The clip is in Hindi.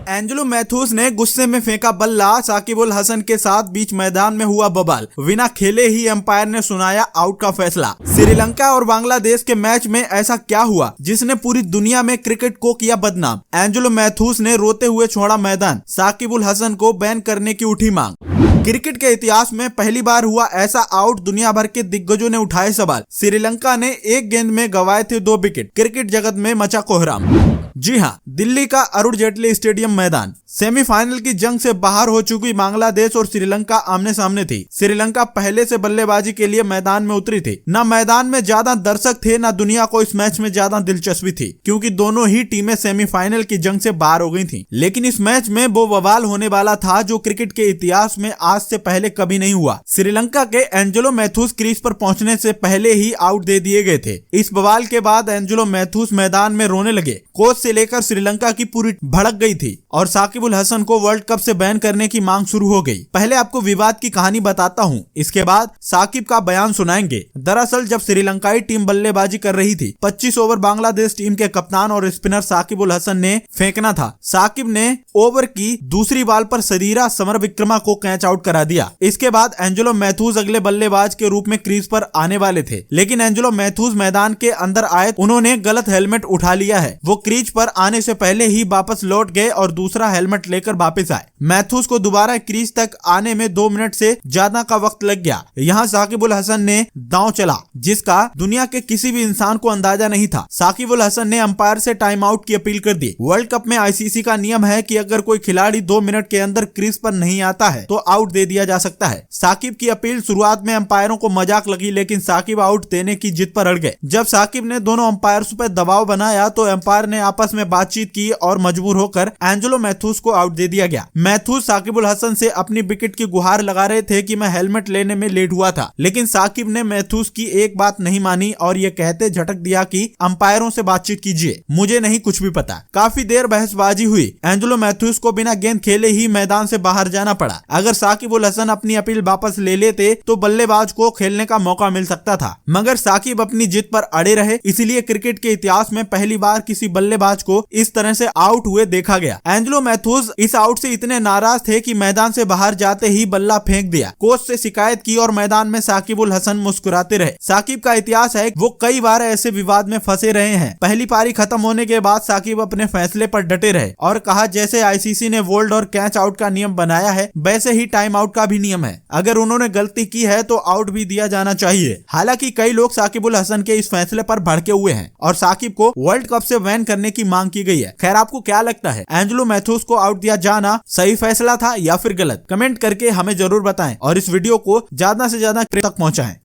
एंजेलो मैथ्यूज ने गुस्से में फेंका बल्ला, साकिब उल हसन के साथ बीच मैदान में हुआ बवाल, बिना खेले ही अंपायर ने सुनाया आउट का फैसला। श्रीलंका और बांग्लादेश के मैच में ऐसा क्या हुआ जिसने पूरी दुनिया में क्रिकेट को किया बदनाम? एंजेलो मैथ्यूज ने रोते हुए छोड़ा मैदान, साकिब उल हसन को बैन करने की उठी मांग। क्रिकेट के इतिहास में पहली बार हुआ ऐसा आउट, दुनिया भर के दिग्गजों ने उठाए सवाल। श्रीलंका ने एक गेंद में गंवाए थे 2 विकेट, क्रिकेट जगत में मचा कोहराम। जी हां, दिल्ली का अरुण जेटली स्टेडियम मैदान। सेमीफाइनल की जंग से बाहर हो चुकी बांग्लादेश और श्रीलंका आमने सामने थी। श्रीलंका पहले से बल्लेबाजी के लिए मैदान में उतरी थी। न मैदान में ज्यादा दर्शक थे, न दुनिया को इस मैच में ज्यादा दिलचस्पी थी, क्योंकि दोनों ही टीमें सेमीफाइनल की जंग से बाहर हो गई थी। लेकिन इस मैच में वो बवाल होने वाला था जो क्रिकेट के इतिहास में आज से पहले कभी नहीं हुआ। श्रीलंका के एंजेलो मैथ्यूज क्रीज पर पहुंचने से पहले ही आउट दे दिए गए थे। इस बवाल के बाद एंजेलो मैथ्यूज मैदान में रोने लगे। कोच से लेकर श्रीलंका की पूरी भड़क गई थी और साकिब उल हसन को वर्ल्ड कप से बैन करने की मांग शुरू हो गई। पहले आपको विवाद की कहानी बताता हूं, इसके बाद साकिब का बयान सुनाएंगे। दरअसल जब श्रीलंकाई टीम बल्लेबाजी कर रही थी, 25 ओवर बांग्लादेश टीम के कप्तान और स्पिनर साकिब उल हसन ने फेंकना था। साकिब ने ओवर की दूसरी बॉल पर सदीरा समरविक्रमा को कैच आउट करा दिया। इसके बाद एंजेलो मैथ्यूज अगले बल्लेबाज के रूप में क्रीज पर आने वाले थे, लेकिन एंजेलो मैथ्यूज मैदान के अंदर आए, उन्होंने गलत हेलमेट उठा लिया है। वो क्रीज पर आने से पहले ही वापस लौट गए और दूसरा हेलमेट लेकर वापस आए। मैथ्यूज को दोबारा क्रीज तक आने में 2 मिनट से ज्यादा का वक्त लग गया। यहाँ साकिब उल हसन ने दांव चला, जिसका दुनिया के किसी भी इंसान को अंदाजा नहीं था। साकिब उल हसन ने अंपायर से टाइम आउट की अपील कर दी। वर्ल्ड कप में आईसीसी का नियम है कि अगर कोई खिलाड़ी 2 मिनट के अंदर क्रीज पर नहीं आता है तो आउट दे दिया जा सकता है। साकिब की अपील शुरुआत में अंपायरों को मजाक लगी, लेकिन साकिब आउट देने की जिद पर अड़ गए। जब साकिब ने दोनों अंपायर्स पर दबाव बनाया तो अंपायर ने आपस में बातचीत की और मजबूर होकर एंजेलो मैथ्यूज को आउट दे दिया गया। मैथ्यूज साकिब उल हसन से अपनी विकेट की गुहार लगा रहे थे कि मैं हेलमेट लेने में लेट हुआ था, लेकिन साकिब ने मैथ्यूज की एक बात नहीं मानी और ये कहते झटक दिया कि अंपायरों से बातचीत कीजिए, मुझे नहीं कुछ भी पता। काफी देर बहसबाजी हुई। एंजेलो मैथ्यूज को बिना गेंद खेले ही मैदान से बाहर जाना पड़ा। अगर साकिब उल हसन अपनी अपील वापस ले लेते तो बल्लेबाज को खेलने का मौका मिल सकता था, मगर साकिब अपनी जिद पर अड़े रहे। इसलिए क्रिकेट के इतिहास में पहली बार किसी बल्लेबाज को इस तरह से आउट हुए देखा गया। एंजेलो मैथ्यूज इस आउट से इतने नाराज थे कि मैदान से बाहर जाते ही बल्ला फेंक दिया। कोच से शिकायत की और मैदान में साकिब उल हसन मुस्कुराते रहे। साकिब का इतिहास है, वो कई बार ऐसे विवाद में फंसे रहे हैं। पहली पारी खत्म होने के बाद साकिब अपने फैसले पर डटे रहे और कहा जैसे आईसीसी ने बोल्ड और कैच आउट का नियम बनाया है, वैसे ही टाइम आउट का भी नियम है। अगर उन्होंने गलती की है तो आउट भी दिया जाना चाहिए। हालांकि कई लोग साकिब उल हसन के इस फैसले पर भड़के हुए हैं और साकिब को वर्ल्ड कप से बैन करने की मांग की गई है। खैर, आपको क्या लगता है, एंजेलो मैथ्यूज को आउट दिया जाना सही फैसला था या फिर गलत? कमेंट करके हमें जरूर बताएं और इस वीडियो को ज्यादा से ज्यादा तक पहुंचाएं।